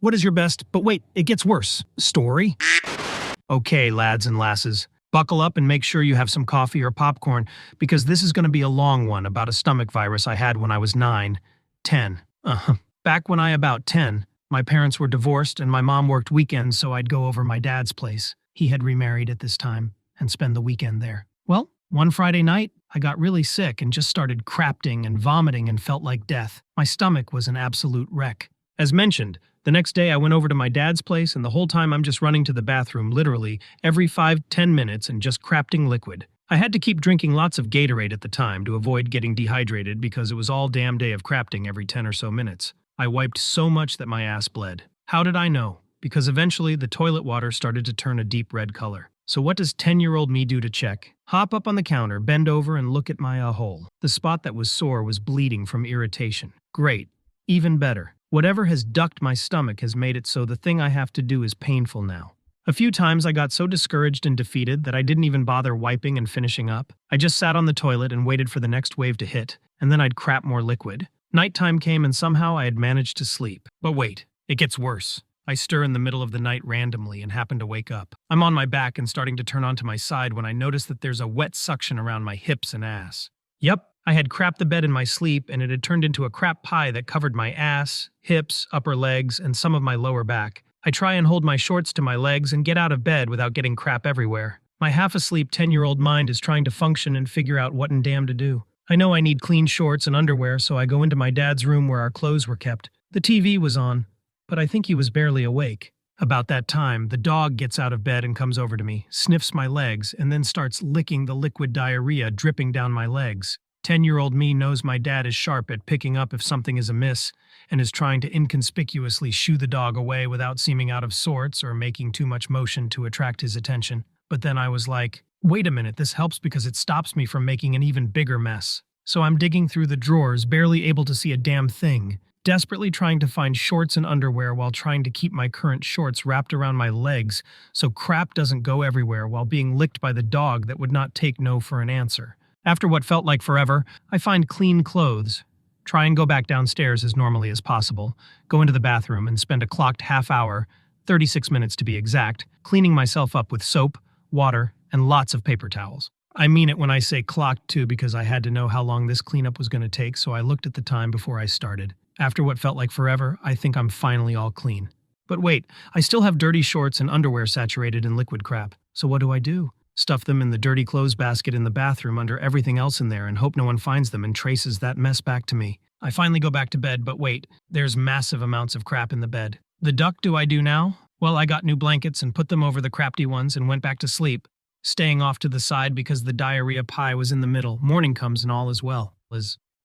What is your best, but wait, it gets worse, story? Okay, lads and lasses, buckle up and make sure you have some coffee or popcorn, because this is going to be a long one about a stomach virus I had when I was 9, 10. Back when I about 10, my parents were divorced and my mom worked weekends, so I'd go over my dad's place. He had remarried at this time and spend the weekend there. Well, one Friday night, I got really sick and just started crapting and vomiting and felt like death. My stomach was an absolute wreck. As mentioned, the next day I went over to my dad's place, and the whole time I'm just running to the bathroom literally every 5-10 minutes and just crapting liquid. I had to keep drinking lots of Gatorade at the time to avoid getting dehydrated because it was all damn day of crapting every 10 or so minutes. I wiped so much that my ass bled. How did I know? Because eventually the toilet water started to turn a deep red color. So what does 10-year-old me do to check? Hop up on the counter, bend over, and look at my hole. The spot that was sore was bleeding from irritation. Great. Even better. Whatever has ducked my stomach has made it so the thing I have to do is painful now. A few times I got so discouraged and defeated that I didn't even bother wiping and finishing up. I just sat on the toilet and waited for the next wave to hit, and then I'd crap more liquid. Nighttime came and somehow I had managed to sleep. But wait, it gets worse. I stir in the middle of the night randomly and happen to wake up. I'm on my back and starting to turn onto my side when I notice that there's a wet suction around my hips and ass. Yup, I had crapped the bed in my sleep, and it had turned into a crap pie that covered my ass, hips, upper legs, and some of my lower back. I try and hold my shorts to my legs and get out of bed without getting crap everywhere. My half-asleep 10-year-old mind is trying to function and figure out what in damn to do. I know I need clean shorts and underwear, so I go into my dad's room where our clothes were kept. The TV was on, but I think he was barely awake. About that time, the dog gets out of bed and comes over to me, sniffs my legs, and then starts licking the liquid diarrhea dripping down my legs. 10-year-old me knows my dad is sharp at picking up if something is amiss and is trying to inconspicuously shoo the dog away without seeming out of sorts or making too much motion to attract his attention. But then I was like, wait a minute, this helps because it stops me from making an even bigger mess. So I'm digging through the drawers, barely able to see a damn thing, desperately trying to find shorts and underwear while trying to keep my current shorts wrapped around my legs so crap doesn't go everywhere while being licked by the dog that would not take no for an answer. After what felt like forever, I find clean clothes, try and go back downstairs as normally as possible, go into the bathroom and spend a clocked half hour, 36 minutes to be exact, cleaning myself up with soap, water, and lots of paper towels. I mean it when I say clocked too, because I had to know how long this cleanup was going to take, so I looked at the time before I started. After what felt like forever, I think I'm finally all clean. But wait, I still have dirty shorts and underwear saturated in liquid crap, so what do? Stuff them in the dirty clothes basket in the bathroom under everything else in there and hope no one finds them and traces that mess back to me. I finally go back to bed, but wait, there's massive amounts of crap in the bed. The duck do I do now? Well, I got new blankets and put them over the crafty ones and went back to sleep, staying off to the side because the diarrhea pie was in the middle. Morning comes and all is well.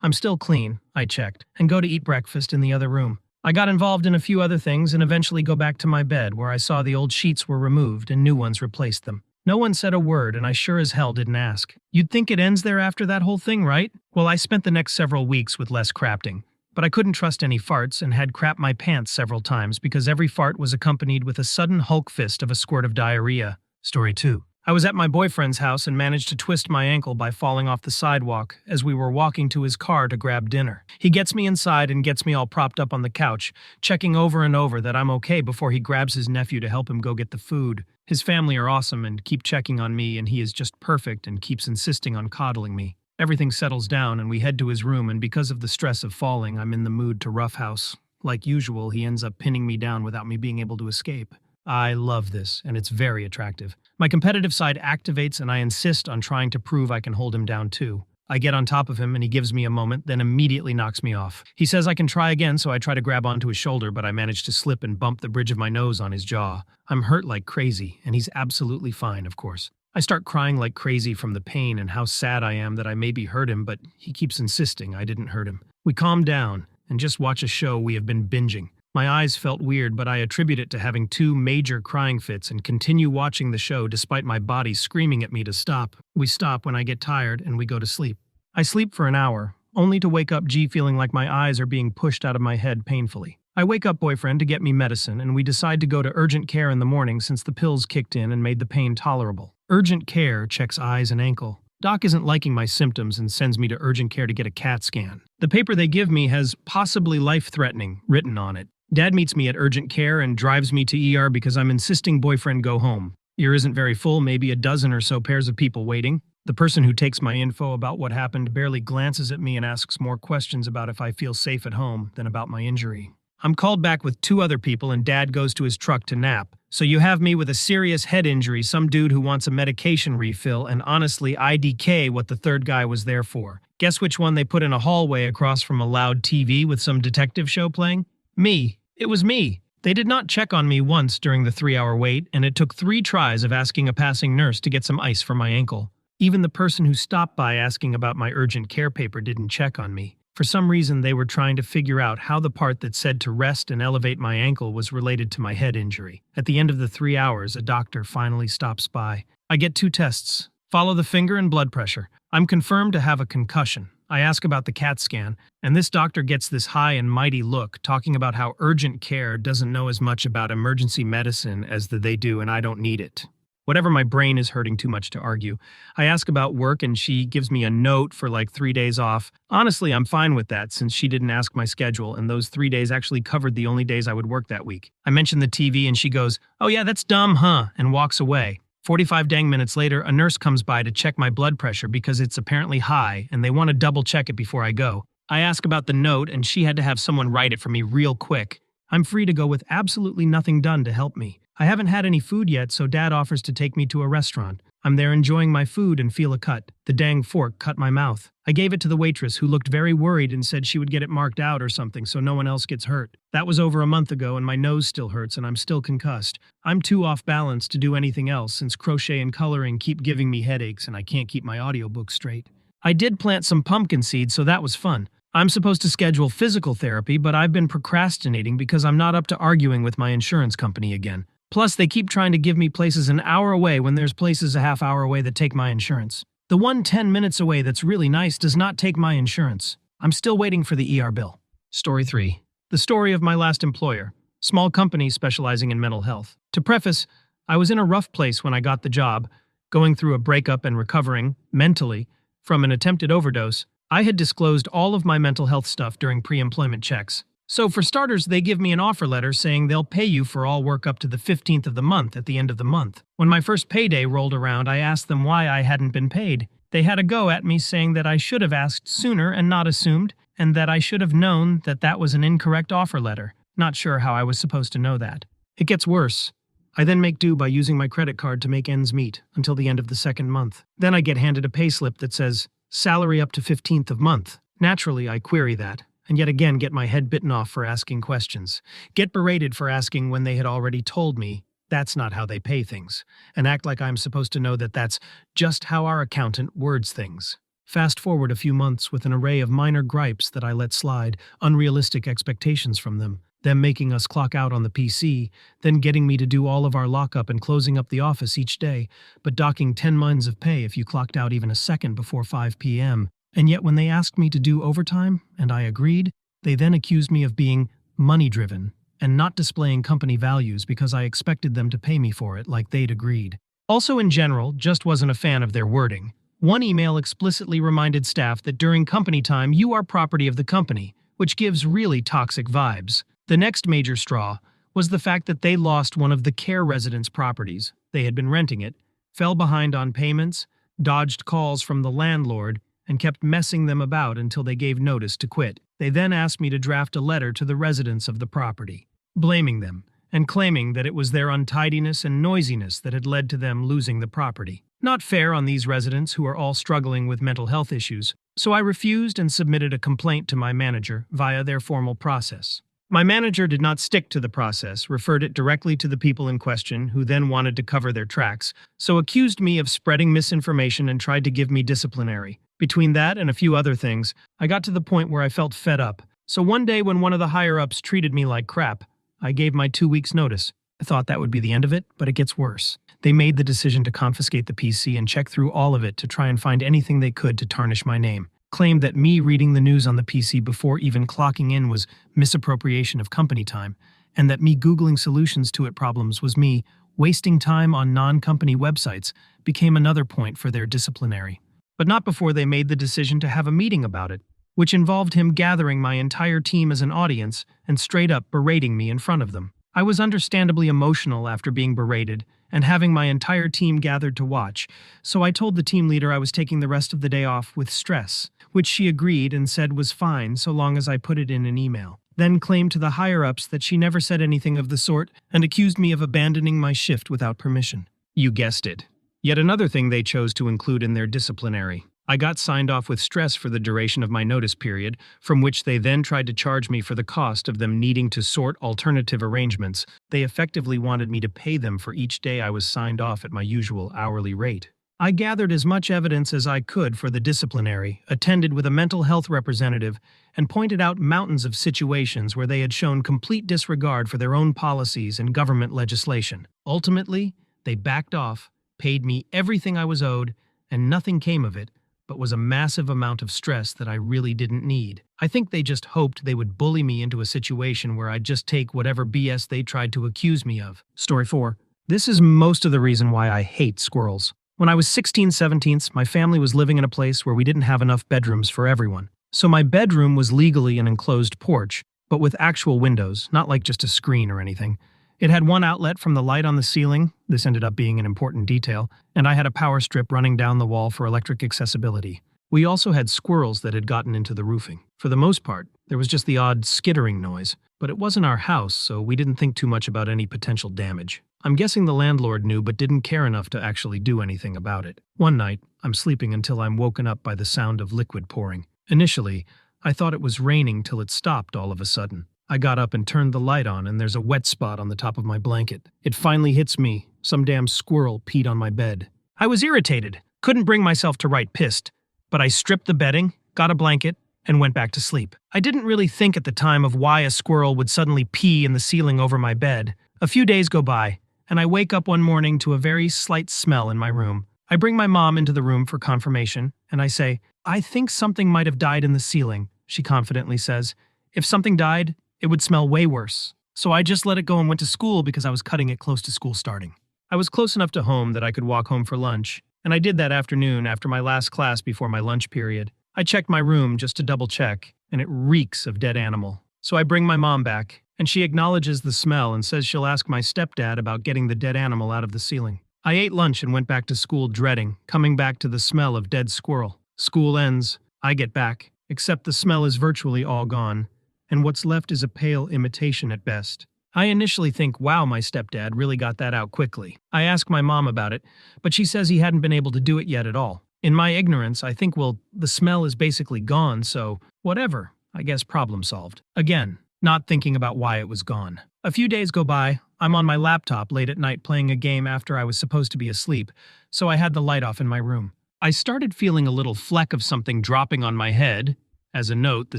I'm still clean, I checked, and go to eat breakfast in the other room. I got involved in a few other things and eventually go back to my bed where I saw the old sheets were removed and new ones replaced them. No one said a word, and I sure as hell didn't ask. You'd think it ends there after that whole thing, right? Well, I spent the next several weeks with less crapting, but I couldn't trust any farts and had crapped my pants several times because every fart was accompanied with a sudden Hulk fist of a squirt of diarrhea. Story 2. I was at my boyfriend's house and managed to twist my ankle by falling off the sidewalk as we were walking to his car to grab dinner. He gets me inside and gets me all propped up on the couch, checking over and over that I'm okay before he grabs his nephew to help him go get the food. His family are awesome and keep checking on me, and he is just perfect and keeps insisting on coddling me. Everything settles down and we head to his room, and because of the stress of falling, I'm in the mood to roughhouse. Like usual, he ends up pinning me down without me being able to escape. I love this, and it's very attractive. My competitive side activates and I insist on trying to prove I can hold him down too. I get on top of him and he gives me a moment, then immediately knocks me off. He says I can try again, so I try to grab onto his shoulder, but I manage to slip and bump the bridge of my nose on his jaw. I'm hurt like crazy, and he's absolutely fine, of course. I start crying like crazy from the pain and how sad I am that I maybe hurt him, but he keeps insisting I didn't hurt him. We calm down and just watch a show we have been binging. My eyes felt weird, but I attribute it to having 2 major crying fits and continue watching the show despite my body screaming at me to stop. We stop when I get tired and we go to sleep. I sleep for an hour, only to wake up feeling like my eyes are being pushed out of my head painfully. I wake up boyfriend to get me medicine and we decide to go to urgent care in the morning since the pills kicked in and made the pain tolerable. Urgent care checks eyes and ankle. Doc isn't liking my symptoms and sends me to urgent care to get a CAT scan. The paper they give me has possibly life-threatening written on it. Dad meets me at urgent care and drives me to ER because I'm insisting boyfriend go home. ER isn't very full, maybe a dozen or so pairs of people waiting. The person who takes my info about what happened barely glances at me and asks more questions about if I feel safe at home than about my injury. I'm called back with 2 other people and Dad goes to his truck to nap. So you have me with a serious head injury, some dude who wants a medication refill, and honestly, IDK what the third guy was there for. Guess which one they put in a hallway across from a loud TV with some detective show playing? Me. It was me. They did not check on me once during the 3-hour wait, and it took 3 tries of asking a passing nurse to get some ice for my ankle. Even the person who stopped by asking about my urgent care paper didn't check on me. For some reason, they were trying to figure out how the part that said to rest and elevate my ankle was related to my head injury. At the end of the 3 hours, a doctor finally stops by. I get 2 tests. Follow the finger and blood pressure. I'm confirmed to have a concussion. I ask about the CAT scan, and this doctor gets this high and mighty look, talking about how urgent care doesn't know as much about emergency medicine as they do, and I don't need it. Whatever, my brain is hurting too much to argue. I ask about work and she gives me a note for like 3 days off. Honestly, I'm fine with that since she didn't ask my schedule and those 3 days actually covered the only days I would work that week. I mention the TV and she goes, "Oh yeah, that's dumb, huh?" and walks away. 45 dang minutes later, a nurse comes by to check my blood pressure because it's apparently high and they want to double check it before I go. I ask about the note and she had to have someone write it for me real quick. I'm free to go with absolutely nothing done to help me. I haven't had any food yet, so Dad offers to take me to a restaurant. I'm there enjoying my food and feel a cut. The dang fork cut my mouth. I gave it to the waitress who looked very worried and said she would get it marked out or something so no one else gets hurt. That was over a month ago and my nose still hurts and I'm still concussed. I'm too off balance to do anything else since crochet and coloring keep giving me headaches and I can't keep my audiobook straight. I did plant some pumpkin seeds, so that was fun. I'm supposed to schedule physical therapy, but I've been procrastinating because I'm not up to arguing with my insurance company again. Plus, they keep trying to give me places an hour away when there's places a half hour away that take my insurance. The one 10 minutes away that's really nice does not take my insurance. I'm still waiting for the ER bill. Story 3. The story of my last employer. Small company specializing in mental health. To preface, I was in a rough place when I got the job, going through a breakup and recovering, mentally, from an attempted overdose. I had disclosed all of my mental health stuff during pre-employment checks. So for starters, they give me an offer letter saying they'll pay you for all work up to the 15th of the month at the end of the month. When my first payday rolled around, I asked them why I hadn't been paid. They had a go at me saying that I should have asked sooner and not assumed, and that I should have known that that was an incorrect offer letter. Not sure how I was supposed to know that. It gets worse. I then make do by using my credit card to make ends meet until the end of the 2nd month. Then I get handed a payslip that says, salary up to 15th of month. Naturally, I query that. And yet again get my head bitten off for asking questions. Get berated for asking when they had already told me that's not how they pay things, and act like I'm supposed to know that that's just how our accountant words things. Fast forward a few months with an array of minor gripes that I let slide, unrealistic expectations from them making us clock out on the PC, then getting me to do all of our lockup and closing up the office each day, but docking 10 months of pay if you clocked out even a second before 5 p.m., and yet when they asked me to do overtime, and I agreed, they then accused me of being money-driven and not displaying company values because I expected them to pay me for it like they'd agreed. Also in general, just wasn't a fan of their wording. One email explicitly reminded staff that during company time you are property of the company, which gives really toxic vibes. The next major straw was the fact that they lost one of the care residents' properties. They had been renting it, fell behind on payments, dodged calls from the landlord, and kept messing them about until they gave notice to quit. They then asked me to draft a letter to the residents of the property, blaming them and claiming that it was their untidiness and noisiness that had led to them losing the property. Not fair on these residents who are all struggling with mental health issues, so I refused and submitted a complaint to my manager via their formal process. My manager did not stick to the process, referred it directly to the people in question, who then wanted to cover their tracks, so accused me of spreading misinformation and tried to give me disciplinary. Between that and a few other things, I got to the point where I felt fed up. So one day when one of the higher-ups treated me like crap, I gave my 2 weeks' notice. I thought that would be the end of it, but it gets worse. They made the decision to confiscate the PC and check through all of it to try and find anything they could to tarnish my name. Claimed that me reading the news on the PC before even clocking in was misappropriation of company time, and that me Googling solutions to it problems was me wasting time on non-company websites became another point for their disciplinary. But not before they made the decision to have a meeting about it. which involved him gathering my entire team as an audience and straight up berating me in front of them. I was understandably emotional after being berated and having my entire team gathered to watch, so I told the team leader I was taking the rest of the day off with stress, which she agreed and said was fine so long as I put it in an email. Then claimed to the higher-ups that she never said anything of the sort and accused me of abandoning my shift without permission. You guessed it. Yet another thing they chose to include in their disciplinary. I got signed off with stress for the duration of my notice period, from which they then tried to charge me for the cost of them needing to sort alternative arrangements. They effectively wanted me to pay them for each day I was signed off at my usual hourly rate. I gathered as much evidence as I could for the disciplinary, attended with a mental health representative, and pointed out mountains of situations where they had shown complete disregard for their own policies and government legislation. Ultimately, they backed off, paid me everything I was owed, and nothing came of it, but was a massive amount of stress that I really didn't need. I think they just hoped they would bully me into a situation where I'd just take whatever BS they tried to accuse me of. Story 4. This is most of the reason why I hate squirrels. When I was 17, my family was living in a place where we didn't have enough bedrooms for everyone. So my bedroom was legally an enclosed porch, but with actual windows, not like just a screen or anything. It had one outlet from the light on the ceiling, this ended up being an important detail, and I had a power strip running down the wall for electric accessibility. We also had squirrels that had gotten into the roofing. For the most part, there was just the odd skittering noise, but it wasn't our house, so we didn't think too much about any potential damage. I'm guessing the landlord knew but didn't care enough to actually do anything about it. One night, I'm sleeping until I'm woken up by the sound of liquid pouring. Initially, I thought it was raining till it stopped all of a sudden. I got up and turned the light on, and there's a wet spot on the top of my blanket. It finally hits me. Some damn squirrel peed on my bed. I was irritated, couldn't bring myself to write pissed, but I stripped the bedding, got a blanket, and went back to sleep. I didn't really think at the time of why a squirrel would suddenly pee in the ceiling over my bed. A few days go by, and I wake up one morning to a very slight smell in my room. I bring my mom into the room for confirmation, and I say, "I think something might have died in the ceiling," she confidently says. "If something died, it would smell way worse." So I just let it go and went to school because I was cutting it close to school starting. I was close enough to home that I could walk home for lunch, and I did that afternoon after my last class before my lunch period. I checked my room just to double check, and it reeks of dead animal. So I bring my mom back, and she acknowledges the smell and says she'll ask my stepdad about getting the dead animal out of the ceiling. I ate lunch and went back to school dreading, coming back to the smell of dead squirrel. School ends, I get back, except the smell is virtually all gone, and what's left is a pale imitation at best. I initially think, wow, my stepdad really got that out quickly. I ask my mom about it, but she says he hadn't been able to do it yet at all. In my ignorance, I think, well, the smell is basically gone, so whatever, I guess problem solved. Again, not thinking about why it was gone. A few days go by, I'm on my laptop late at night playing a game after I was supposed to be asleep, so I had the light off in my room. I started feeling a little fleck of something dropping on my head. As a note, the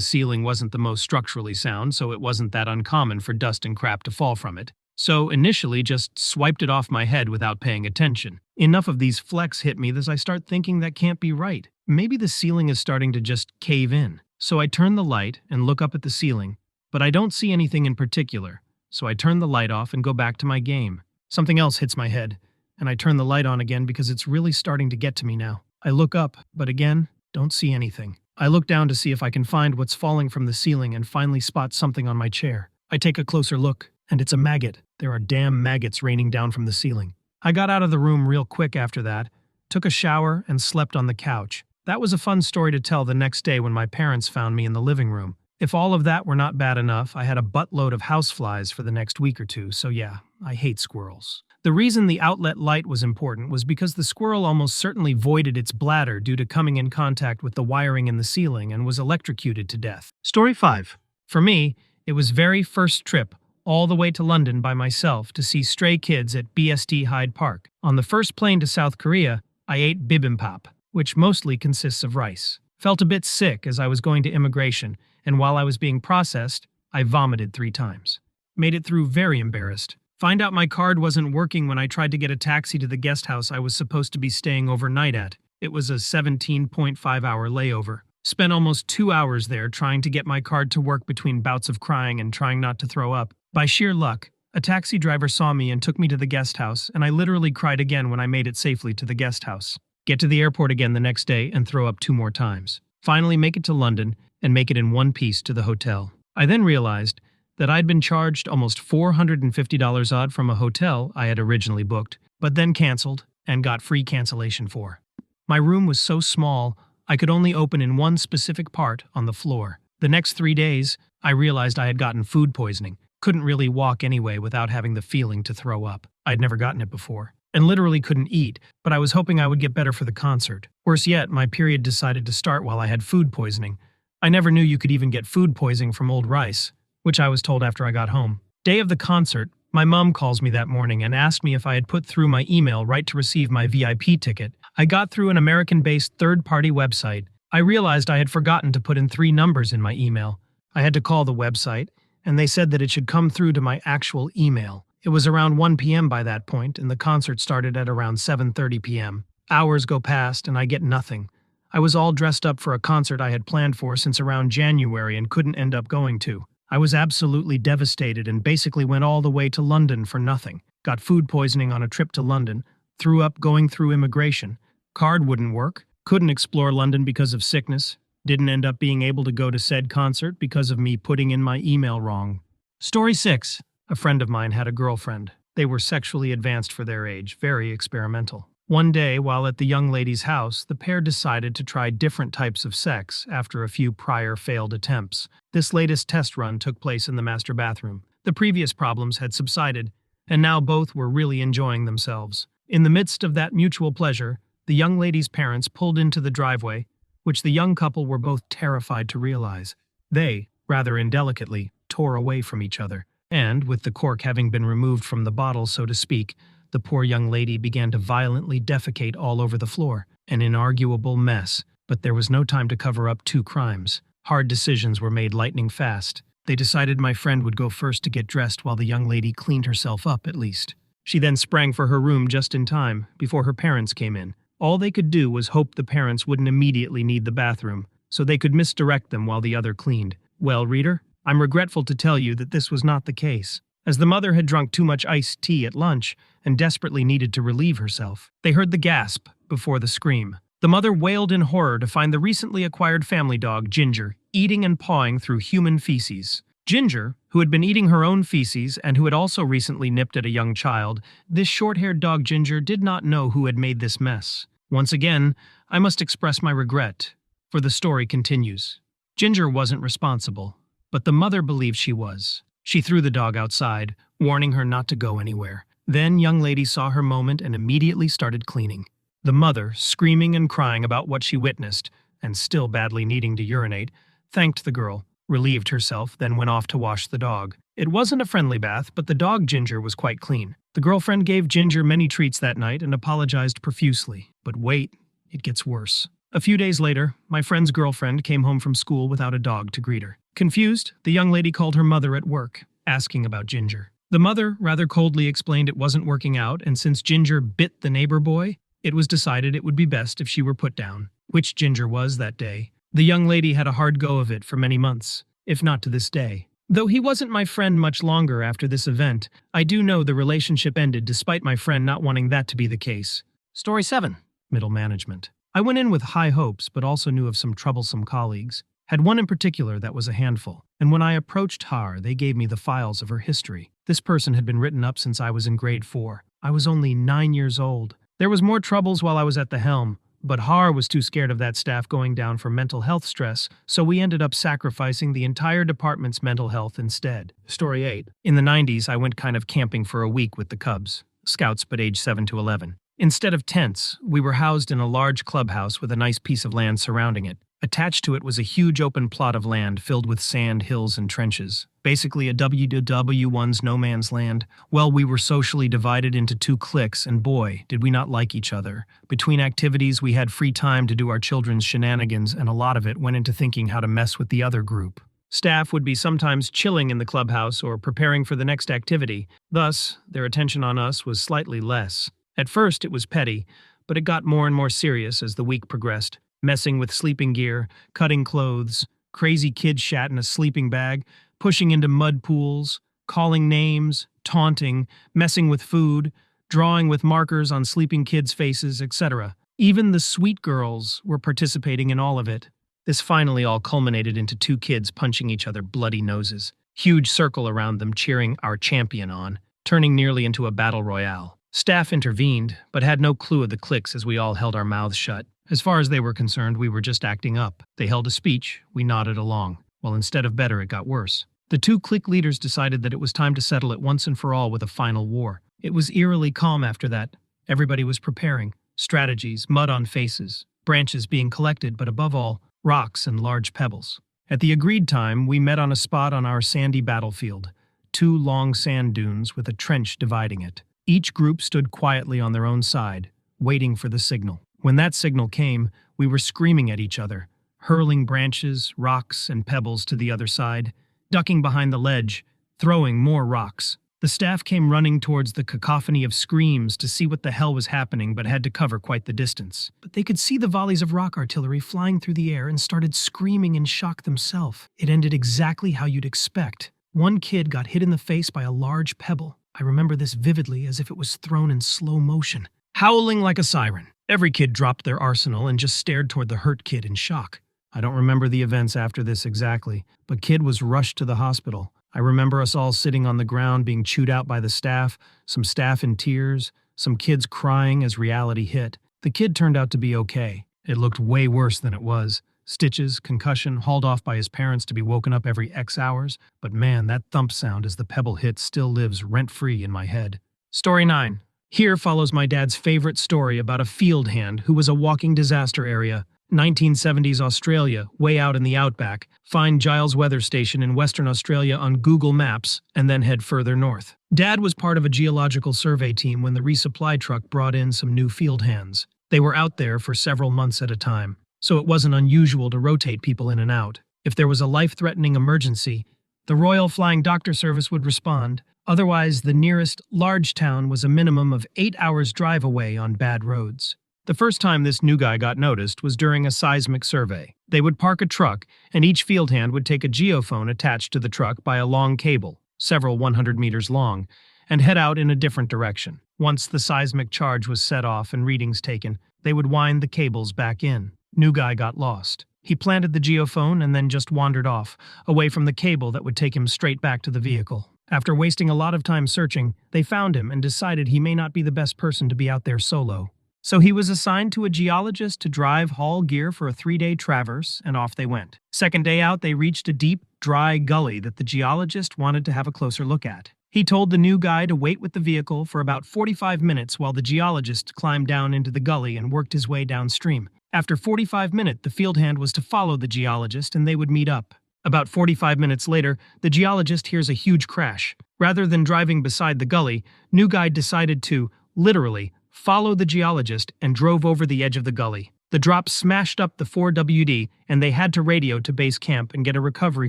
ceiling wasn't the most structurally sound, so it wasn't that uncommon for dust and crap to fall from it. So initially just swiped it off my head without paying attention. Enough of these flecks hit me that I start thinking that can't be right. Maybe the ceiling is starting to just cave in. So I turn the light and look up at the ceiling, but I don't see anything in particular. So I turn the light off and go back to my game. Something else hits my head, and I turn the light on again because it's really starting to get to me now. I look up, but again, don't see anything. I look down to see if I can find what's falling from the ceiling and finally spot something on my chair. I take a closer look, and it's a maggot. There are damn maggots raining down from the ceiling. I got out of the room real quick after that, took a shower, and slept on the couch. That was a fun story to tell the next day when my parents found me in the living room. If all of that were not bad enough, I had a buttload of houseflies for the next week or two, so yeah, I hate squirrels. The reason the outlet light was important was because the squirrel almost certainly voided its bladder due to coming in contact with the wiring in the ceiling and was electrocuted to death. Story 5. For me, it was very first trip all the way to London by myself to see stray kids at BST Hyde Park. On the first plane to South Korea, I ate bibimbap, which mostly consists of rice. Felt a bit sick as I was going to immigration, and while I was being processed, I vomited 3 times. Made it through very embarrassed. Find out my card wasn't working when I tried to get a taxi to the guest house I was supposed to be staying overnight at. It was a 17.5-hour layover. Spent almost 2 hours there trying to get my card to work between bouts of crying and trying not to throw up. By sheer luck, a taxi driver saw me and took me to the guest house, and I literally cried again when I made it safely to the guest house. Get to the airport again the next day and throw up 2 more times. Finally make it to London, and make it in one piece to the hotel. I then realized that I'd been charged almost $450 odd from a hotel I had originally booked, but then canceled and got free cancellation for. My room was so small, I could only open in one specific part on the floor. The next 3 days, I realized I had gotten food poisoning. Couldn't really walk anyway without having the feeling to throw up. I'd never gotten it before. And literally couldn't eat, but I was hoping I would get better for the concert. Worse yet, my period decided to start while I had food poisoning. I never knew you could even get food poisoning from old rice, which I was told after I got home. Day of the concert, my mom calls me that morning and asked me if I had put through my email right to receive my VIP ticket. I got through an American-based third-party website. I realized I had forgotten to put in 3 numbers in my email. I had to call the website, and they said that it should come through to my actual email. It was around 1 p.m. by that point, and the concert started at around 7:30 p.m. Hours go past, and I get nothing. I was all dressed up for a concert I had planned for since around January and couldn't end up going to. I was absolutely devastated and basically went all the way to London for nothing. Got food poisoning on a trip to London, threw up going through immigration. Card wouldn't work, couldn't explore London because of sickness, didn't end up being able to go to said concert because of me putting in my email wrong. Story 6. A friend of mine had a girlfriend. They were sexually advanced for their age, very experimental. One day, while at the young lady's house, the pair decided to try different types of sex after a few prior failed attempts. This latest test run took place in the master bathroom. The previous problems had subsided, and now both were really enjoying themselves. In the midst of that mutual pleasure, the young lady's parents pulled into the driveway, which the young couple were both terrified to realize. They, rather indelicately, tore away from each other. And, with the cork having been removed from the bottle, so to speak, the poor young lady began to violently defecate all over the floor. An inarguable mess, but there was no time to cover up 2 crimes. Hard decisions were made lightning fast. They decided my friend would go first to get dressed while the young lady cleaned herself up at least. She then sprang for her room just in time, before her parents came in. All they could do was hope the parents wouldn't immediately need the bathroom, so they could misdirect them while the other cleaned. Well, reader, I'm regretful to tell you that this was not the case. As the mother had drunk too much iced tea at lunch and desperately needed to relieve herself, they heard the gasp before the scream. The mother wailed in horror to find the recently acquired family dog, Ginger, eating and pawing through human feces. Ginger, who had been eating her own feces and who had also recently nipped at a young child, this short-haired dog Ginger did not know who had made this mess. Once again, I must express my regret, for the story continues. Ginger wasn't responsible, but the mother believed she was. She threw the dog outside, warning her not to go anywhere. Then young lady saw her moment and immediately started cleaning. The mother, screaming and crying about what she witnessed, and still badly needing to urinate, thanked the girl, relieved herself, then went off to wash the dog. It wasn't a friendly bath, but the dog Ginger was quite clean. The girlfriend gave Ginger many treats that night and apologized profusely. But wait, it gets worse. A few days later, my friend's girlfriend came home from school without a dog to greet her. Confused, the young lady called her mother at work, asking about Ginger. The mother rather coldly explained it wasn't working out, and since Ginger bit the neighbor boy, it was decided it would be best if she were put down, which Ginger was that day. The young lady had a hard go of it for many months, if not to this day. Though he wasn't my friend much longer after this event, I do know the relationship ended despite my friend not wanting that to be the case. Story 7. Middle management. I went in with high hopes, but also knew of some troublesome colleagues. Had one in particular that was a handful, and when I approached Har, they gave me the files of her history. This person had been written up since I was in grade 4. I was only 9 years old. There was more troubles while I was at the helm, but Har was too scared of that staff going down for mental health stress, so we ended up sacrificing the entire department's mental health instead. Story 8. In the 90s, I went kind of camping for a week with the Cubs, scouts but age 7 to 11. Instead of tents, we were housed in a large clubhouse with a nice piece of land surrounding it. Attached to it was a huge open plot of land filled with sand, hills, and trenches. Basically a WW1's no man's land. Well, we were socially divided into 2 cliques, and boy, did we not like each other. Between activities, we had free time to do our children's shenanigans, and a lot of it went into thinking how to mess with the other group. Staff would be sometimes chilling in the clubhouse or preparing for the next activity. Thus, their attention on us was slightly less. At first, it was petty, but it got more and more serious as the week progressed. Messing with sleeping gear, cutting clothes, crazy kid shat in a sleeping bag, pushing into mud pools, calling names, taunting, messing with food, drawing with markers on sleeping kids' faces, etc. Even the sweet girls were participating in all of it. This finally all culminated into two kids punching each other bloody noses. Huge circle around them cheering our champion on, turning nearly into a battle royale. Staff intervened, but had no clue of the cliques as we all held our mouths shut. As far as they were concerned, we were just acting up. They held a speech, we nodded along. Well, instead of better, it got worse. The two clique leaders decided that it was time to settle it once and for all with a final war. It was eerily calm after that. Everybody was preparing. Strategies, mud on faces, branches being collected, but above all, rocks and large pebbles. At the agreed time, we met on a spot on our sandy battlefield. Two long sand dunes with a trench dividing it. Each group stood quietly on their own side, waiting for the signal. When that signal came, we were screaming at each other, hurling branches, rocks, and pebbles to the other side, ducking behind the ledge, throwing more rocks. The staff came running towards the cacophony of screams to see what the hell was happening, but had to cover quite the distance. But they could see the volleys of rock artillery flying through the air and started screaming in shock themselves. It ended exactly how you'd expect. One kid got hit in the face by a large pebble. I remember this vividly as if it was thrown in slow motion. Howling like a siren. Every kid dropped their arsenal and just stared toward the hurt kid in shock. I don't remember the events after this exactly, but kid was rushed to the hospital. I remember us all sitting on the ground being chewed out by the staff, some staff in tears, some kids crying as reality hit. The kid turned out to be okay. It looked way worse than it was. Stitches, concussion, hauled off by his parents to be woken up every X hours. But man, that thump sound as the pebble hit still lives rent-free in my head. Story 9. Here follows my dad's favorite story about a field hand who was a walking disaster area. 1970s Australia, way out in the outback. Find Giles Weather Station in Western Australia on Google Maps, and then head further north. Dad was part of a geological survey team when the resupply truck brought in some new field hands. They were out there for several months at a time, so it wasn't unusual to rotate people in and out. If there was a life-threatening emergency, the Royal Flying Doctor Service would respond. Otherwise, the nearest large town was a minimum of 8 hours drive away on bad roads. The first time this new guy got noticed was during a seismic survey. They would park a truck, and each field hand would take a geophone attached to the truck by a long cable, several 100 meters long, and head out in a different direction. Once the seismic charge was set off and readings taken, they would wind the cables back in. New guy got lost. He planted the geophone and then just wandered off, away from the cable that would take him straight back to the vehicle. After wasting a lot of time searching, they found him and decided he may not be the best person to be out there solo. So he was assigned to a geologist to drive haul gear for a 3-day traverse, and off they went. Second day out, they reached a deep, dry gully that the geologist wanted to have a closer look at. He told the new guy to wait with the vehicle for about 45 minutes while the geologist climbed down into the gully and worked his way downstream. After 45 minutes, the field hand was to follow the geologist and they would meet up. About 45 minutes later, the geologist hears a huge crash. Rather than driving beside the gully, new guy decided to, literally, follow the geologist and drove over the edge of the gully. The drop smashed up the 4WD and they had to radio to base camp and get a recovery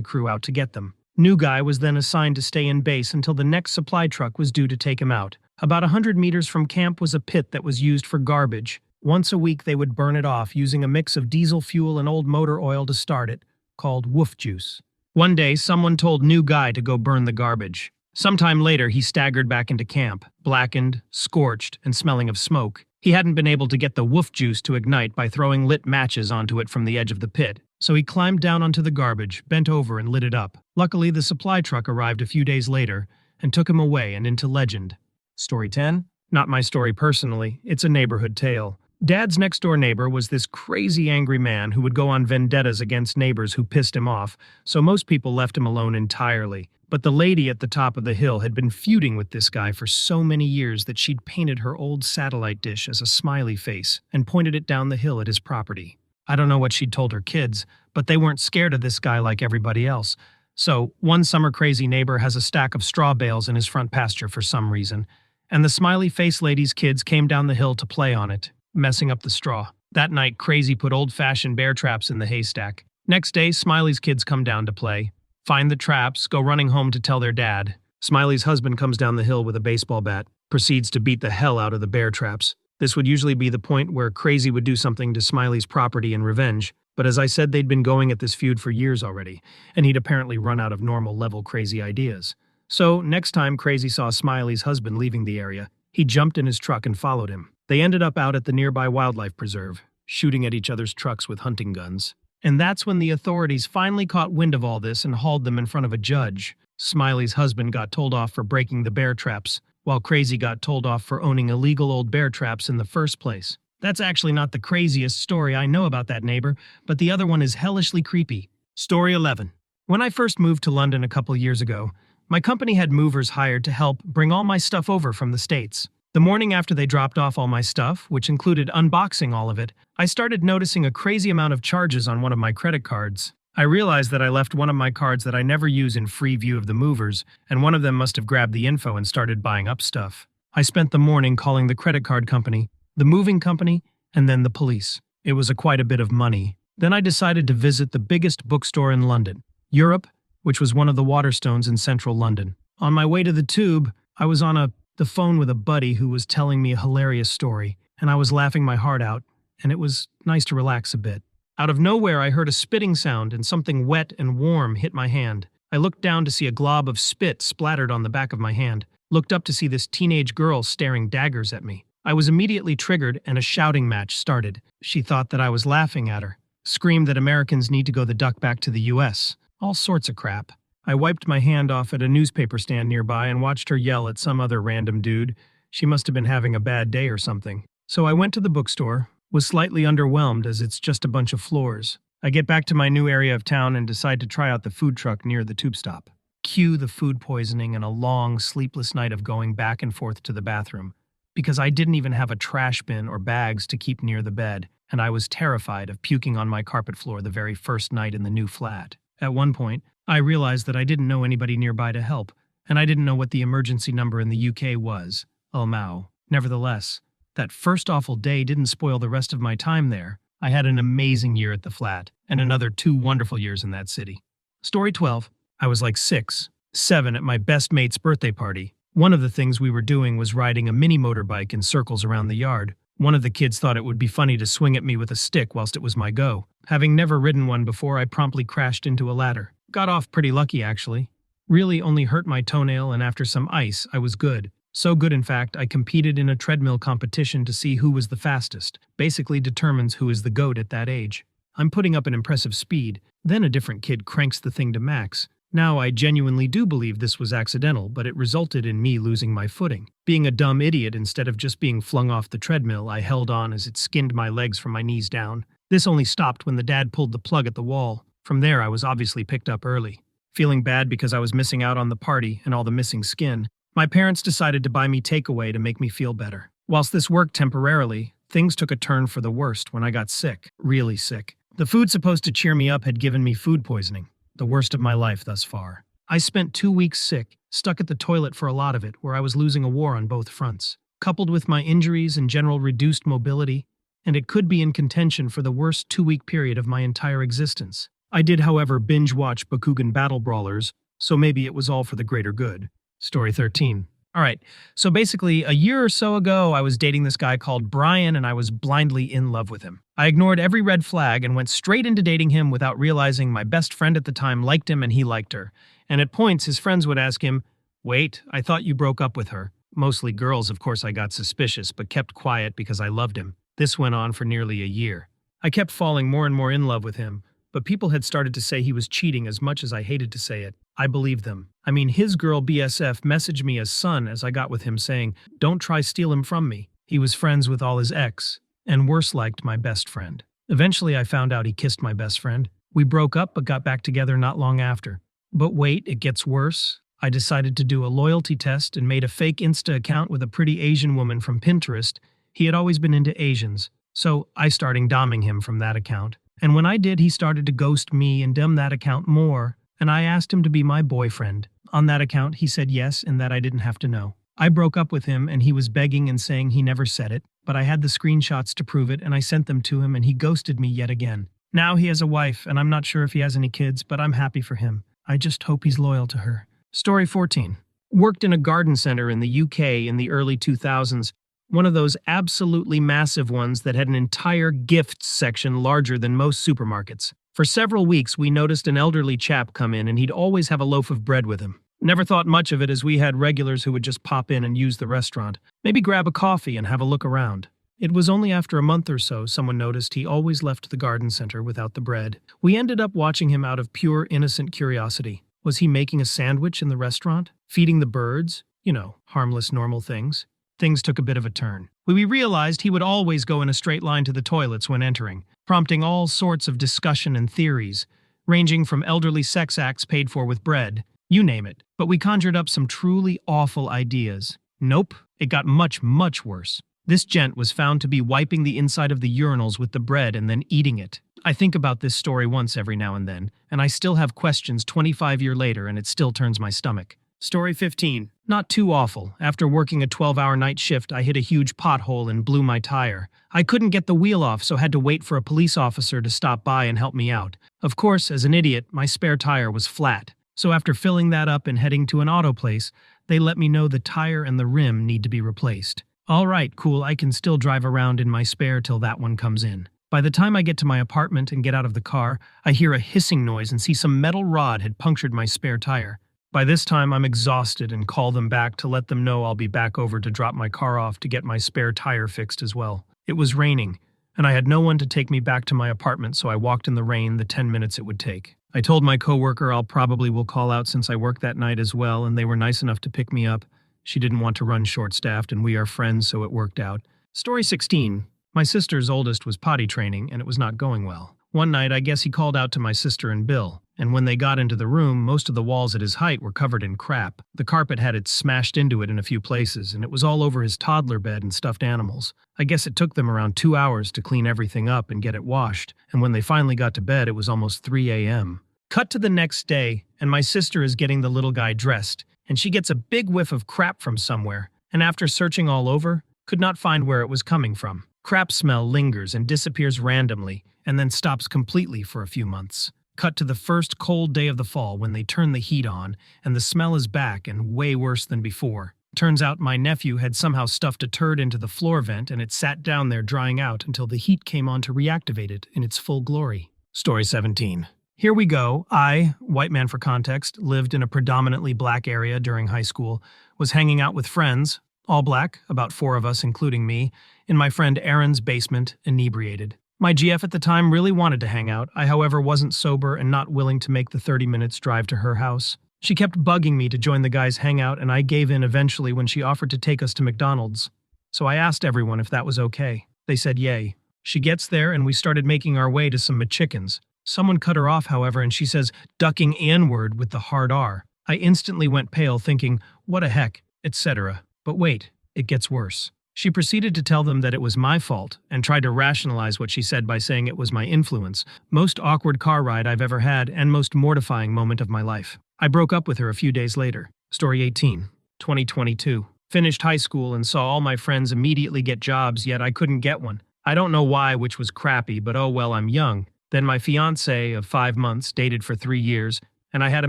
crew out to get them. New guy was then assigned to stay in base until the next supply truck was due to take him out. About 100 meters from camp was a pit that was used for garbage. Once a week they would burn it off using a mix of diesel fuel and old motor oil to start it, called woof juice. One day someone told new guy to go burn the garbage. Sometime later, he staggered back into camp, blackened, scorched, and smelling of smoke. He hadn't been able to get the woof juice to ignite by throwing lit matches onto it from the edge of the pit, so he climbed down onto the garbage, bent over, and lit it up. Luckily, the supply truck arrived a few days later and took him away and into legend. Story 10? Not my story personally, it's a neighborhood tale. Dad's next-door neighbor was this crazy angry man who would go on vendettas against neighbors who pissed him off, so most people left him alone entirely. But the lady at the top of the hill had been feuding with this guy for so many years that she'd painted her old satellite dish as a smiley face and pointed it down the hill at his property. I don't know what she'd told her kids, but they weren't scared of this guy like everybody else. So, one summer crazy neighbor has a stack of straw bales in his front pasture for some reason, and the smiley face lady's kids came down the hill to play on it, messing up the straw. That night, Crazy put old-fashioned bear traps in the haystack. Next day, Smiley's kids come down to play. Find the traps, go running home to tell their dad. Smiley's husband comes down the hill with a baseball bat, proceeds to beat the hell out of the bear traps. This would usually be the point where Crazy would do something to Smiley's property in revenge, but as I said, they'd been going at this feud for years already, and he'd apparently run out of normal-level Crazy ideas. So, next time Crazy saw Smiley's husband leaving the area, he jumped in his truck and followed him. They ended up out at the nearby wildlife preserve, shooting at each other's trucks with hunting guns. And that's when the authorities finally caught wind of all this and hauled them in front of a judge. Smiley's husband got told off for breaking the bear traps, while Crazy got told off for owning illegal old bear traps in the first place. That's actually not the craziest story I know about that neighbor, but the other one is hellishly creepy. Story 11. When I first moved to London a couple years ago, my company had movers hired to help bring all my stuff over from the States. The morning after they dropped off all my stuff, which included unboxing all of it, I started noticing a crazy amount of charges on one of my credit cards. I realized that I left one of my cards that I never use in free view of the movers, and one of them must have grabbed the info and started buying up stuff. I spent the morning calling the credit card company, the moving company, and then the police. It was quite a bit of money. Then I decided to visit the biggest bookstore in London, Europe, which was one of the Waterstones in central London. On my way to the tube, I was on the phone with a buddy who was telling me a hilarious story, and I was laughing my heart out, and it was nice to relax a bit. Out of nowhere, I heard a spitting sound and something wet and warm hit my hand. I looked down to see a glob of spit splattered on the back of my hand, looked up to see this teenage girl staring daggers at me. I was immediately triggered and a shouting match started. She thought that I was laughing at her, screamed that Americans need to go the duck back to the US, all sorts of crap. I wiped my hand off at a newspaper stand nearby and watched her yell at some other random dude. She must have been having a bad day or something. So I went to the bookstore, was slightly underwhelmed as it's just a bunch of floors. I get back to my new area of town and decide to try out the food truck near the tube stop. Cue the food poisoning and a long, sleepless night of going back and forth to the bathroom, because I didn't even have a trash bin or bags to keep near the bed, and I was terrified of puking on my carpet floor the very first night in the new flat. At one point, I realized that I didn't know anybody nearby to help, and I didn't know what the emergency number in the UK was. Oh, Mao. Nevertheless, that first awful day didn't spoil the rest of my time there. I had an amazing year at the flat, and another 2 wonderful years in that city. Story 12. I was like 6, 7 at my best mate's birthday party. One of the things we were doing was riding a mini motorbike in circles around the yard. One of the kids thought it would be funny to swing at me with a stick whilst it was my go. Having never ridden one before, I promptly crashed into a ladder. Got off pretty lucky, actually. Really only hurt my toenail, and after some ice, I was good. So good, in fact, I competed in a treadmill competition to see who was the fastest. Basically determines who is the GOAT at that age. I'm putting up an impressive speed. Then a different kid cranks the thing to max. Now, I genuinely do believe this was accidental, but it resulted in me losing my footing. Being a dumb idiot, instead of just being flung off the treadmill, I held on as it skinned my legs from my knees down. This only stopped when the dad pulled the plug at the wall. From there, I was obviously picked up early. Feeling bad because I was missing out on the party and all the missing skin, my parents decided to buy me takeaway to make me feel better. Whilst this worked temporarily, things took a turn for the worst when I got sick, really sick. The food supposed to cheer me up had given me food poisoning, the worst of my life thus far. I spent 2 weeks sick, stuck at the toilet for a lot of it, where I was losing a war on both fronts. Coupled with my injuries and general reduced mobility, and it could be in contention for the worst 2-week period of my entire existence. I did, however, binge-watch Bakugan Battle Brawlers, so maybe it was all for the greater good. Story 13. Alright, so basically, a year or so ago, I was dating this guy called Brian, and I was blindly in love with him. I ignored every red flag and went straight into dating him without realizing my best friend at the time liked him and he liked her. And at points, his friends would ask him, "Wait, I thought you broke up with her." Mostly girls, of course. I got suspicious, but kept quiet because I loved him. This went on for nearly a year. I kept falling more and more in love with him, but people had started to say he was cheating. As much as I hated to say it, I believed them. I mean, his girl BSF messaged me as son as I got with him saying, "Don't try steal him from me." He was friends with all his ex, and worse liked my best friend. Eventually I found out he kissed my best friend. We broke up but got back together not long after. But wait, it gets worse. I decided to do a loyalty test and made a fake Insta account with a pretty Asian woman from Pinterest. He had always been into Asians, so I started doming him from that account. And when I did, he started to ghost me and dim that account more, and I asked him to be my boyfriend. On that account, he said yes and that I didn't have to know. I broke up with him and he was begging and saying he never said it, but I had the screenshots to prove it and I sent them to him and he ghosted me yet again. Now he has a wife and I'm not sure if he has any kids, but I'm happy for him. I just hope he's loyal to her. Story 14. Worked in a garden center in the UK in the early 2000s, one of those absolutely massive ones that had an entire gifts section larger than most supermarkets. For several weeks, we noticed an elderly chap come in and he'd always have a loaf of bread with him. Never thought much of it as we had regulars who would just pop in and use the restaurant, maybe grab a coffee and have a look around. It was only after a month or so someone noticed he always left the garden center without the bread. We ended up watching him out of pure innocent curiosity. Was he making a sandwich in the restaurant? Feeding the birds? You know, harmless normal things. Things took a bit of a turn. We realized he would always go in a straight line to the toilets when entering, prompting all sorts of discussion and theories, ranging from elderly sex acts paid for with bread, you name it. But we conjured up some truly awful ideas. Nope, it got much, much worse. This gent was found to be wiping the inside of the urinals with the bread and then eating it. I think about this story once every now and then, and I still have questions 25 years later and it still turns my stomach. Story 15. Not too awful. After working a 12-hour night shift, I hit a huge pothole and blew my tire. I couldn't get the wheel off, so had to wait for a police officer to stop by and help me out. Of course, as an idiot, my spare tire was flat. So after filling that up and heading to an auto place, they let me know the tire and the rim need to be replaced. All right, cool, I can still drive around in my spare till that one comes in. By the time I get to my apartment and get out of the car, I hear a hissing noise and see some metal rod had punctured my spare tire. By this time, I'm exhausted and call them back to let them know I'll be back over to drop my car off to get my spare tire fixed as well. It was raining, and I had no one to take me back to my apartment, so I walked in the rain the 10 minutes it would take. I told my coworker I'll probably will call out since I worked that night as well, and they were nice enough to pick me up. She didn't want to run short-staffed, and we are friends, so it worked out. Story 16. My sister's oldest was potty training, and it was not going well. One night, I guess he called out to my sister and Bill, and when they got into the room, most of the walls at his height were covered in crap. The carpet had it smashed into it in a few places, and it was all over his toddler bed and stuffed animals. I guess it took them around 2 hours to clean everything up and get it washed, and when they finally got to bed, it was almost 3 a.m. Cut to the next day, and my sister is getting the little guy dressed, and she gets a big whiff of crap from somewhere, and after searching all over, could not find where it was coming from. Crap smell lingers and disappears randomly, and then stops completely for a few months. Cut to the first cold day of the fall when they turn the heat on, and the smell is back and way worse than before. Turns out my nephew had somehow stuffed a turd into the floor vent and it sat down there drying out until the heat came on to reactivate it in its full glory. Story 17. Here we go. I, white man for context, lived in a predominantly black area during high school, was hanging out with friends, all black, about 4 of us including me, in my friend Aaron's basement, inebriated. My GF at the time really wanted to hang out. I, however, wasn't sober and not willing to make the 30 minutes drive to her house. She kept bugging me to join the guys' hangout, and I gave in eventually when she offered to take us to McDonald's. So I asked everyone if that was okay. They said yay. She gets there, and we started making our way to some McChickens. Someone cut her off, however, and she says, ducking N-word with the hard R. I instantly went pale, thinking, what a heck, etc. But wait, it gets worse. She proceeded to tell them that it was my fault and tried to rationalize what she said by saying it was my influence. Most awkward car ride I've ever had and most mortifying moment of my life. I broke up with her a few days later. Story 18. 2022. Finished high school and saw all my friends immediately get jobs, yet I couldn't get one. I don't know why, which was crappy, but oh well, I'm young. Then my fiancé of 5 months dated for 3 years, and I had a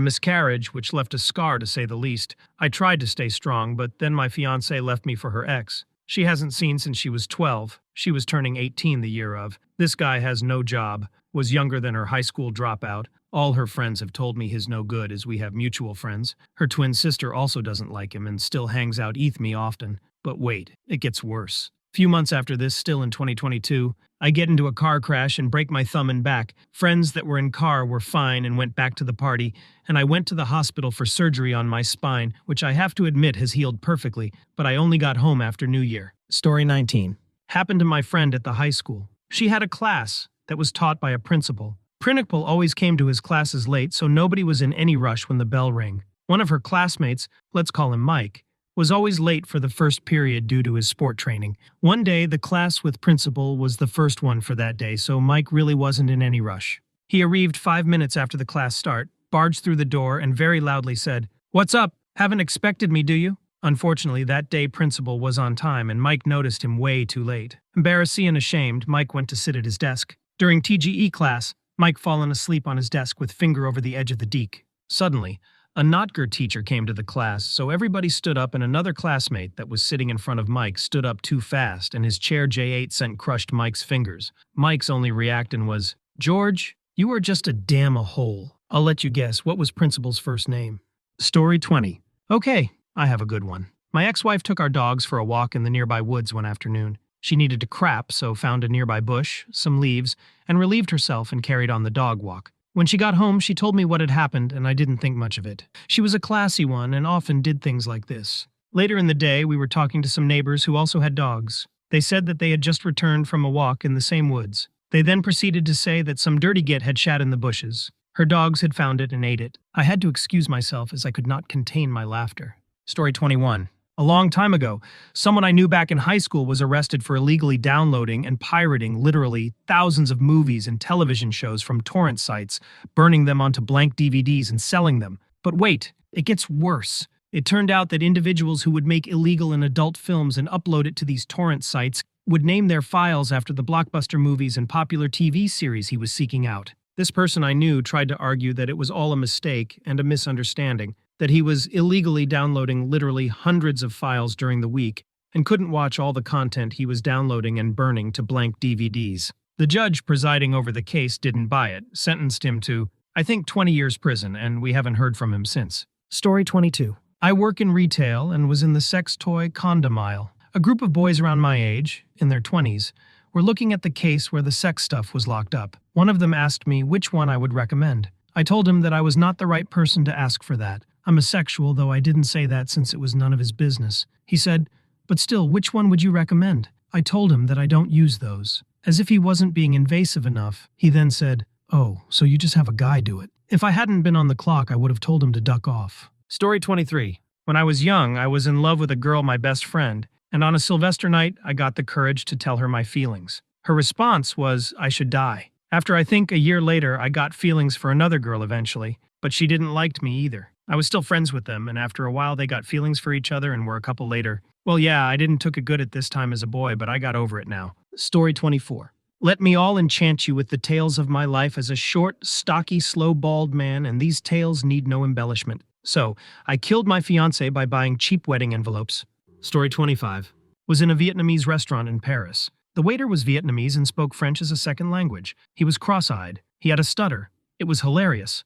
miscarriage which left a scar to say the least. I tried to stay strong, but then my fiancé left me for her ex. She hasn't seen since she was 12. She was turning 18 the year of. This guy has no job, was younger than her high school dropout. All her friends have told me he's no good as we have mutual friends. Her twin sister also doesn't like him and still hangs out with me often. But wait, it gets worse. Few months after this, still in 2022, I get into a car crash and break my thumb and back. Friends that were in car were fine and went back to the party, and I went to the hospital for surgery on my spine, which I have to admit has healed perfectly, but I only got home after New Year. Story 19. Happened to my friend at the high school. She had a class that was taught by a principal. Principal always came to his classes late, so nobody was in any rush when the bell rang. One of her classmates, let's call him Mike, was always late for the first period due to his sport training. One day, the class with principal was the first one for that day, so Mike really wasn't in any rush. He arrived 5 minutes after the class start, barged through the door, and very loudly said, "What's up? Haven't expected me, do you?" Unfortunately, that day principal was on time, and Mike noticed him way too late. Embarrassed and ashamed, Mike went to sit at his desk. During TGE class, Mike fallen asleep on his desk with finger over the edge of the deek. Suddenly, a Notger teacher came to the class, so everybody stood up and another classmate that was sitting in front of Mike stood up too fast and his chair J8 sent crushed Mike's fingers. Mike's only reaction was, "George, you are just a damn a hole." I'll let you guess, what was principal's first name? Story 20. Okay, I have a good one. My ex-wife took our dogs for a walk in the nearby woods one afternoon. She needed to crap, so found a nearby bush, some leaves, and relieved herself and carried on the dog walk. When she got home, she told me what had happened, and I didn't think much of it. She was a classy one and often did things like this. Later in the day, we were talking to some neighbors who also had dogs. They said that they had just returned from a walk in the same woods. They then proceeded to say that some dirty git had shat in the bushes. Her dogs had found it and ate it. I had to excuse myself as I could not contain my laughter. Story 21. A long time ago, someone I knew back in high school was arrested for illegally downloading and pirating literally thousands of movies and television shows from torrent sites, burning them onto blank DVDs and selling them. But wait, it gets worse. It turned out that individuals who would make illegal and adult films and upload it to these torrent sites would name their files after the blockbuster movies and popular TV series he was seeking out. This person I knew tried to argue that it was all a mistake and a misunderstanding, that he was illegally downloading literally hundreds of files during the week and couldn't watch all the content he was downloading and burning to blank DVDs. The judge presiding over the case didn't buy it, sentenced him to, I think, 20 years prison, and we haven't heard from him since. Story 22. I work in retail and was in the sex toy condom aisle. A group of boys around my age, in their 20s, were looking at the case where the sex stuff was locked up. One of them asked me which one I would recommend. I told him that I was not the right person to ask for that. I'm a sexual, though I didn't say that since it was none of his business. He said, but still, which one would you recommend? I told him that I don't use those. As if he wasn't being invasive enough, he then said, oh, so you just have a guy do it. If I hadn't been on the clock, I would have told him to duck off. Story 23. When I was young, I was in love with a girl, my best friend, and on a Sylvester night, I got the courage to tell her my feelings. Her response was, I should die. After I think a year later, I got feelings for another girl eventually, but she didn't like me either. I was still friends with them, and after a while they got feelings for each other and were a couple later. Well, yeah, I didn't took it good at this time as a boy, but I got over it now. Story 24. Let me all enchant you with the tales of my life as a short, stocky, slow, bald man, and these tales need no embellishment. So, I killed my fiancé by buying cheap wedding envelopes. Story 25. Was in a Vietnamese restaurant in Paris. The waiter was Vietnamese and spoke French as a second language. He was cross-eyed. He had a stutter. It was hilarious.